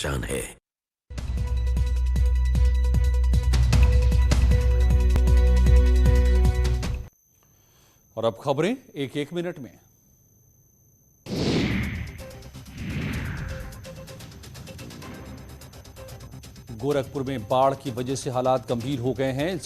पहचान है। और अब खबरें एक मिनट में। गोरखपुर में बाढ़ की वजह से हालात गंभीर हो गए हैं।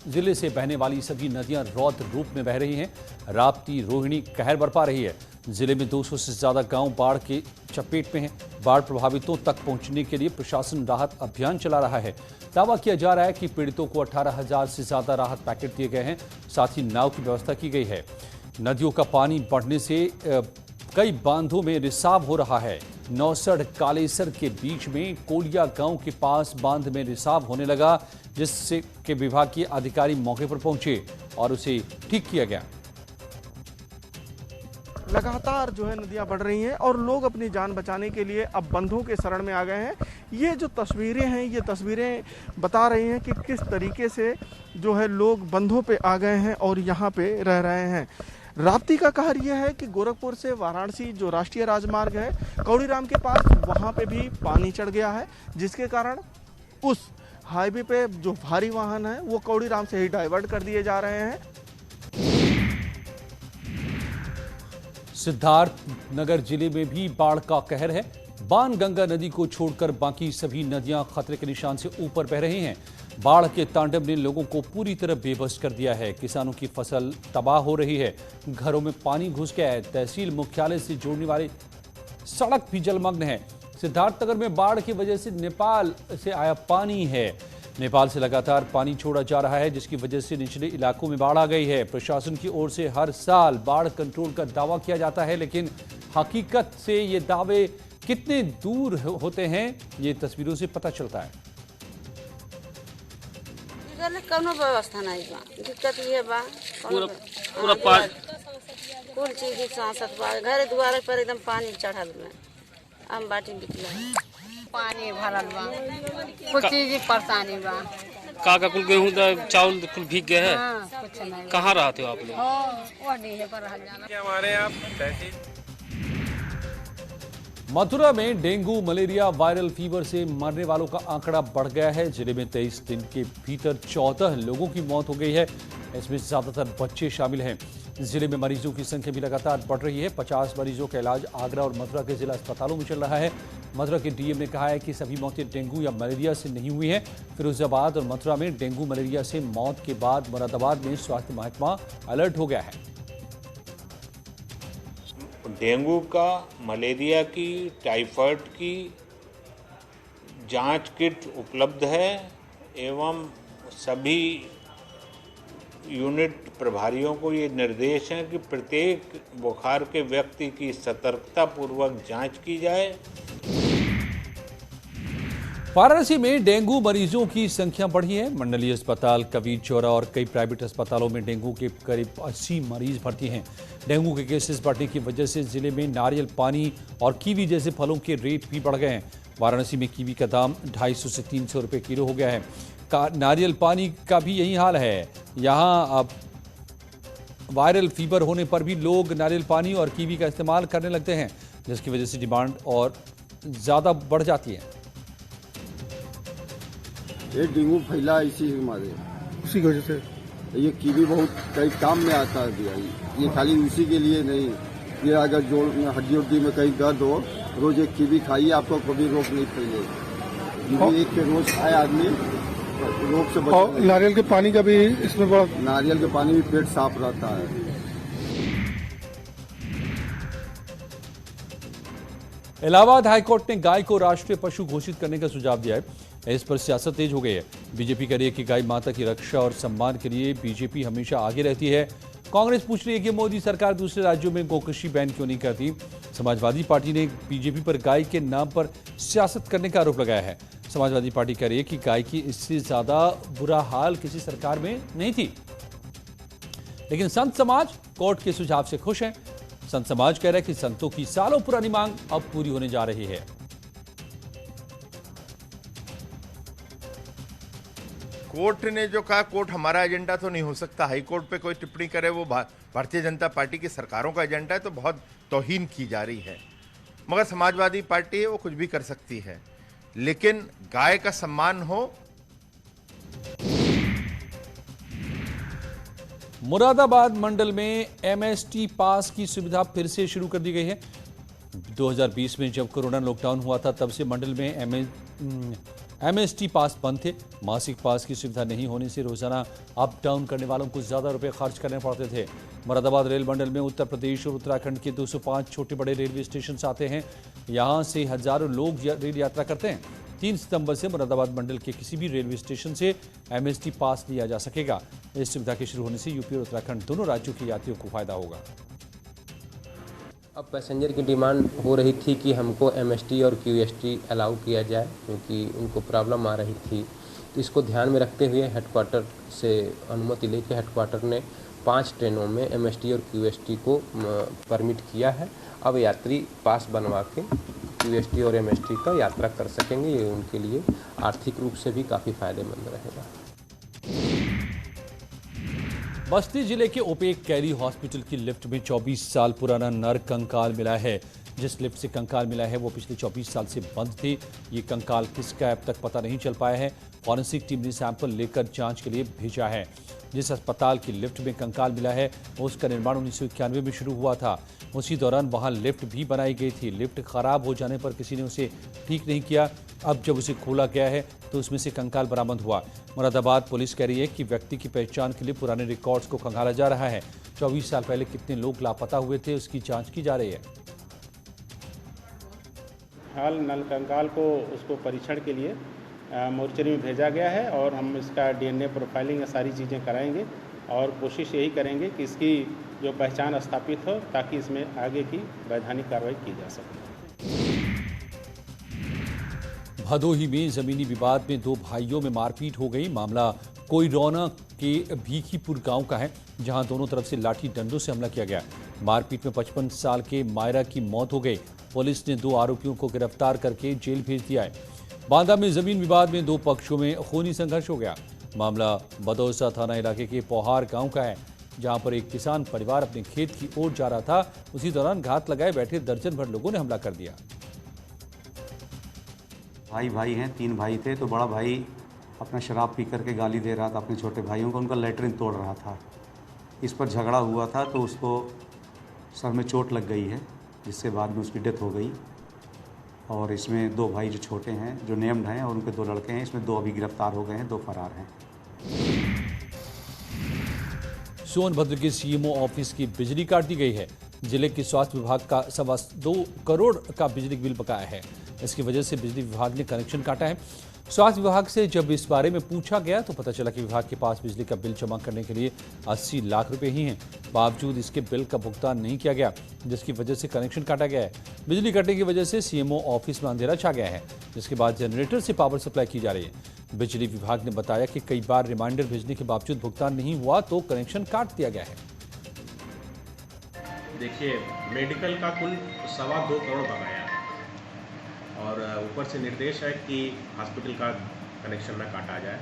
जिले से बहने वाली सभी नदियां रौद्र रूप में बह रही हैं। राप्ती, रोहिणी कहर बरपा रही है। जिले में 200 से ज्यादा गांव बाढ़ के चपेट में हैं। बाढ़ प्रभावितों तक पहुंचने के लिए प्रशासन राहत अभियान चला रहा है। दावा किया जा रहा है कि पीड़ितों को 18,000 से ज्यादा राहत पैकेट दिए गए हैं। साथ ही नाव की व्यवस्था की गई है। नदियों का पानी बढ़ने से कई बांधों में रिसाव हो रहा है। नौसढ़ कालेसर के बीच में कोलिया गांव के पास बांध में रिसाव होने लगा, जिससे के विभागीय अधिकारी मौके पर पहुंचे और उसे ठीक किया गया। लगातार जो है नदियां बढ़ रही हैं और लोग अपनी जान बचाने के लिए अब बंधों के शरण में आ गए हैं। ये जो तस्वीरें हैं, ये तस्वीरें बता रही हैं कि किस तरीके से जो है लोग बंधों पे आ गए हैं और यहाँ पे रह रहे हैं। राप्ती का कहर यह है कि गोरखपुर से वाराणसी जो राष्ट्रीय राजमार्ग है कौड़ीराम के पास, वहाँ पे भी पानी चढ़ गया है, जिसके कारण उस हाईवे पे जो भारी वाहन है वो कौड़ीराम से ही डाइवर्ट कर दिए जा रहे हैं। सिद्धार्थनगर जिले में भी बाढ़ का कहर है। बाणगंगा नदी को छोड़कर बाकी सभी नदियां खतरे के निशान से ऊपर बह रही हैं। बाढ़ के तांडव ने लोगों को पूरी तरह बेबस कर दिया है। किसानों की फसल तबाह हो रही है। घरों में पानी घुस गया है। तहसील मुख्यालय से जोड़ने वाली सड़क भी जलमग्न है। सिद्धार्थनगर में बाढ़ की वजह से नेपाल से आया पानी है। नेपाल से लगातार पानी छोड़ा जा रहा है, जिसकी वजह से निचले इलाकों में बाढ़ आ गई है। प्रशासन की ओर से हर साल बाढ़ कंट्रोल का दावा किया जाता है, लेकिन हकीकत से ये दावे कितने दूर होते हैं, ये तस्वीरों से पता चलता है। कौनो व्यवस्था नहीं बा, दिक्कत ये बा पूरा पानी कुल चीज की सांसत बा। घर द्वार पर एकदम पानी चढ़ल में हम बाटी निकला पानी भरल बा, कुछ चीज की परेशानी बा। काका कुल गेहूं चावल कुल भीग गए हैं। कुछ नहीं। कहाँ रहते हो आप लोग? वो डीहे पर रह जाना। हमारे यहाँ तहसील मथुरा में डेंगू, मलेरिया, वायरल फीवर से मरने वालों का आंकड़ा बढ़ गया है। जिले में 23 दिन के भीतर 14 लोगों की मौत हो गई है। इसमें ज्यादातर बच्चे शामिल हैं। जिले में मरीजों की संख्या भी लगातार बढ़ रही है। 50 मरीजों का इलाज आगरा और मथुरा के जिला अस्पतालों में चल रहा है। मथुरा के डीएम ने कहा है कि सभी मौतें डेंगू या मलेरिया से नहीं हुई हैं। फिरोजाबाद और मथुरा में डेंगू मलेरिया से मौत के बाद मुरादाबाद में स्वास्थ्य महकमा अलर्ट हो गया है। डेंगू का, मलेरिया की, टाइफाइड की जांच किट उपलब्ध है एवं सभी यूनिट प्रभारियों को ये निर्देश है कि प्रत्येक बुखार के व्यक्ति की सतर्कतापूर्वक जांच की जाए। वाराणसी में डेंगू मरीजों की संख्या बढ़ी है। मंडलीय अस्पताल, कबीर चौरा और कई प्राइवेट अस्पतालों में डेंगू के करीब 80 मरीज भर्ती हैं। डेंगू के केसेस बढ़ने की वजह से जिले में नारियल पानी और कीवी जैसे फलों के रेट भी बढ़ गए हैं। वाराणसी में कीवी का दाम 250 से 300 रुपए किलो हो गया है। नारियल पानी का भी यही हाल है। यहाँ अब वायरल फीवर होने पर भी लोग नारियल पानी और कीवी का इस्तेमाल करने लगते हैं, जिसकी वजह से डिमांड और ज़्यादा बढ़ जाती है। ये डेंगू फैला इसी हमारे उसी की वजह से ये कीवी बहुत कई काम में आता है भैया। ये खाली उसी के लिए नहीं, ये अगर जोड़ में हड्डी उड्डी में कहीं दर्द हो, रोज एक कीवी खाइए, आपको कभी रोग नहीं फैलेगा। एक के रोज खाए आदमी रोग से बच। नारियल के पानी का भी इसमें बड़ा, नारियल के पानी भी पेट साफ रहता है। इलाहाबाद हाईकोर्ट ने गाय को राष्ट्रीय पशु घोषित करने का सुझाव दिया है। इस पर सियासत तेज हो गई है। बीजेपी कह रही है कि गाय माता की रक्षा और सम्मान के लिए बीजेपी हमेशा आगे रहती है। कांग्रेस पूछ रही है कि मोदी सरकार दूसरे राज्यों में गोकृषि बैन क्यों नहीं करती। समाजवादी पार्टी ने बीजेपी पर गाय के नाम पर सियासत करने का आरोप लगाया है। समाजवादी पार्टी कह रही है कि गाय की इससे ज्यादा बुरा हाल किसी सरकार में नहीं थी। लेकिन संत समाज कोर्ट के सुझाव से खुश है। संत समाज कह रहा है कि संतों की सालों पुरानी मांग अब पूरी होने जा रही है। कोर्ट ने जो कहा, कोर्ट हमारा एजेंडा तो नहीं हो सकता। हाई कोर्ट पे कोई टिप्पणी करे वो भारतीय जनता पार्टी की सरकारों का एजेंडा है, तो बहुत तौहीन की जा रही है। मगर समाजवादी पार्टी है, वो कुछ भी कर सकती है, लेकिन गाय का सम्मान हो। मुरादाबाद मंडल में एमएसटी पास की सुविधा फिर से शुरू कर दी गई है। 2020 में जब कोरोना लॉकडाउन हुआ था तब से मंडल में एमएसटी पास बंद थे। मासिक पास की सुविधा नहीं होने से रोजाना अप डाउन करने वालों को ज्यादा रुपए खर्च करने पड़ते थे। मुरादाबाद रेल मंडल में उत्तर प्रदेश और उत्तराखंड के 205 छोटे बड़े रेलवे स्टेशन आते हैं। यहां से हजारों लोग रेल यात्रा करते हैं। 3 सितंबर से मुरादाबाद मंडल के किसी भी रेलवे स्टेशन से एमएसटी पास लिया जा सकेगा। इस सुविधा के शुरू होने से यूपी और उत्तराखंड दोनों राज्यों के यात्रियों को फायदा होगा। अब पैसेंजर की डिमांड हो रही थी कि हमको एमएसटी और क्यूएसटी अलाउ किया जाए, क्योंकि उनको प्रॉब्लम आ रही थी। तो इसको ध्यान में रखते हुए हेडक्वार्टर से अनुमति लेकर हेडक्वार्टर ने 5 ट्रेनों में एमएसटी और क्यूएसटी को परमिट किया है। अब यात्री पास बनवा के क्यूएसटी और एमएसटी का यात्रा कर सकेंगे। ये उनके लिए आर्थिक रूप से भी काफ़ी फायदेमंद रहेगा। बस्ती जिले के ओपेक कैरी हॉस्पिटल की लिफ्ट में 24 साल पुराना नर कंकाल मिला है। जिस लिफ्ट से कंकाल मिला है वो पिछले 24 साल से बंद थी। ये कंकाल किसका अब तक पता नहीं चल पाया है। फॉरेंसिक टीम ने सैंपल लेकर जांच के लिए भेजा है। जिस अस्पताल की लिफ्ट में कंकाल मिला है उसका निर्माण 1991 में शुरू हुआ था। उसी दौरान वहां लिफ्ट भी बनाई गई थी। लिफ्ट खराब हो जाने पर किसी ने उसे ठीक नहीं किया। अब जब उसे खोला गया है तो उसमें से कंकाल बरामद हुआ। मुरादाबाद पुलिस कह रही है कि व्यक्ति की पहचान के लिए पुराने रिकॉर्ड्स को खंगाला जा रहा है। 24 साल पहले कितने लोग लापता हुए थे उसकी जांच की जा रही है। हाल नल कंकाल को उसको परीक्षण के लिए मोर्चरी में भेजा गया है और हम इसका डीएनए प्रोफाइलिंग सारी चीज़ें कराएंगे और कोशिश यही करेंगे कि इसकी जो पहचान स्थापित हो ताकि इसमें आगे की वैधानिक कार्रवाई की जा सके। भदोही में जमीनी विवाद में 2 भाइयों में मारपीट हो गई। मामला कोईरौना के भीखीपुर गांव का है, जहां दोनों तरफ से लाठी डंडों से हमला किया गया। मारपीट में 55 साल के मायरा की मौत हो गई। पुलिस ने 2 आरोपियों को गिरफ्तार करके जेल भेज दिया है। बांदा में जमीन विवाद में 2 पक्षों में खूनी संघर्ष हो गया। मामला बदौसा थाना इलाके के पोहार गांव का है, जहां पर एक किसान परिवार अपने खेत की ओर जा रहा था। उसी दौरान घात लगाए बैठे दर्जन भर लोगों ने हमला कर दिया। भाई हैं, 3 भाई थे। तो बड़ा भाई अपना शराब पी करके गाली दे रहा था अपने छोटे भाइयों को, उनका लैट्रिन तोड़ रहा था। इस पर झगड़ा हुआ था तो उसको सर में चोट लग गई है, जिससे बाद में उसकी डेथ हो गई। और इसमें 2 भाई जो छोटे हैं, जो नेम्ड हैं, और उनके 2 लड़के हैं। इसमें 2 अभी गिरफ्तार हो गए हैं, 2 फरार हैं। सोनभद्र के सीएमओ ऑफिस की बिजली काट दी गई है। जिले के स्वास्थ्य विभाग का 2.25 करोड़ का बिजली बिल बकाया है। इसकी वजह से बिजली विभाग ने कनेक्शन काटा है। स्वास्थ्य विभाग से जब इस बारे में पूछा गया तो पता चला कि विभाग के पास बिजली का बिल जमा करने के लिए 80 लाख रुपए ही हैं। बावजूद इसके बिल का भुगतान नहीं किया गया, जिसकी वजह से कनेक्शन काटा गया है। बिजली कटने की वजह से सीएमओ ऑफिस में अंधेरा छा गया है, जिसके बाद जनरेटर से पावर सप्लाई की जा रही है। बिजली विभाग ने बताया कि कई बार रिमाइंडर भेजने के बावजूद भुगतान नहीं हुआ तो कनेक्शन काट दिया गया है। देखिए, मेडिकल का कुल 2.25 करोड़ बकाया है और ऊपर से निर्देश है कि हॉस्पिटल का कनेक्शन न काटा जाए।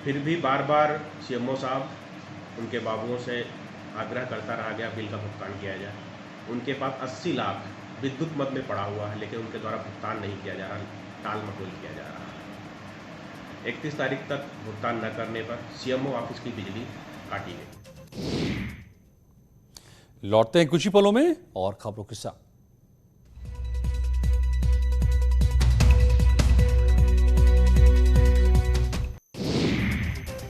फिर भी बार बार सीएमओ साहब उनके बाबुओं से आग्रह करता रहा गया बिल का भुगतान किया जाए। उनके पास 80 लाख विद्युत मद में पड़ा हुआ है, लेकिन उनके द्वारा भुगतान नहीं किया जा रहा, टाल मटोल किया जा रहा है। 31 तारीख तक भुगतान न करने पर सीएमओ ऑफिस की बिजली काटी गई। लौटते हैं कुछ ही पलों में और खबरों के साथ।